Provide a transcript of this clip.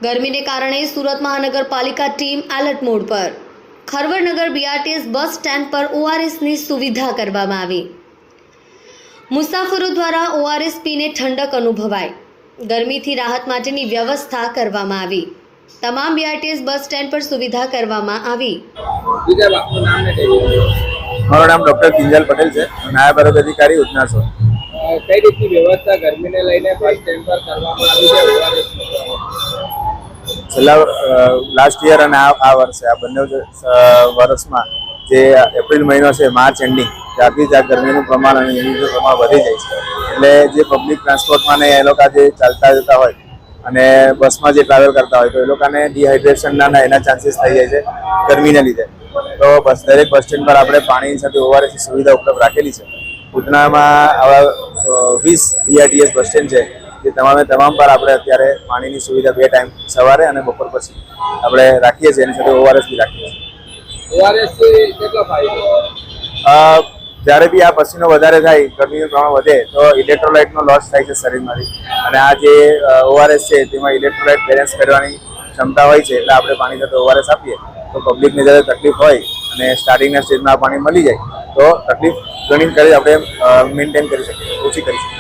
ગરમીને કારણે સુરત મહાનગરપાલિકા ટીમ એલર્ટ મોડ પર। ખરવડનગર બીઆરટીએસ બસ સ્ટેન્ડ પર ઓઆરએસની સુવિધા કરવામાં આવી। મુસાફરો દ્વારા ઓઆરએસ પીને ઠંડક અનુભવાય, ગરમીથી રાહત માટેની વ્યવસ્થા કરવામાં આવી। તમામ બીઆરટીએસ બસ સ્ટેન્ડ પર સુવિધા કરવામાં આવી। મારું નામ ડોક્ટર કિંજલ પટેલ છે, નાયબ આરોગ્ય અધિકારી ઉધના છું। કઈ રીતની વ્યવસ્થા ગરમીને લઈને બસ સ્ટેન્ડ પર કરવામાં આવી છે? છેલ્લા લાસ્ટ યર અને આ વર્ષે આ બંને વર્ષમાં જે એપ્રિલ મહિનો છે, માર્ચ એન્ડિંગ ત્યારથી જ આ ગરમીનું પ્રમાણ અને એનું પ્રમાણ વધી જાય છે। એટલે જે પબ્લિક ટ્રાન્સપોર્ટમાં ને એ લોકો જે ચાલતા જતા હોય અને બસમાં જે ટ્રાવેલ કરતા હોય તો એ લોકોને ડિહાઇડ્રેશનના એના ચાન્સીસ થઈ જાય છે ગરમીને લીધે। તો દરેક બસ સ્ટેન્ડ પર આપણે પાણીની સાથે ઓઆરએસની સુવિધા ઉપલબ્ધ રાખેલી છે। ઉધનામાં આવા 20 બીઆરટીએસ બસ સ્ટેન્ડ છે, જે તમામ પર આપણે અત્યારે પાણીની સુવિધા 2 ટાઈમ સવારે અને બપોર પછી આપણે રાખીએ છીએ। એની સાથે ઓઆરએસ બી રાખીએ છીએ। ઓઆરએસથી કેટલો ફાયદો? જ્યારે બી આ પસીનો વધારે થાય, ગરમીનું પ્રમાણ વધે તો ઇલેક્ટ્રોલાઇટનો લોસ થાય છે શરીરમાંથી, અને આ જે ઓઆરએસ છે તેમાં ઇલેક્ટ્રોલાઇટ બેલેન્સ કરવાની ક્ષમતા હોય છે। એટલે આપણે પાણી સાથે ઓઆરએસ આપીએ તો પબ્લિકને જ્યારે તકલીફ હોય અને સ્ટાર્ટિંગના સ્ટેજમાં પાણી મળી જાય તો તકલીફ ઘણી કરી આપણે મેન્ટેન કરી શકીએ, ઓછી કરી શકીએ।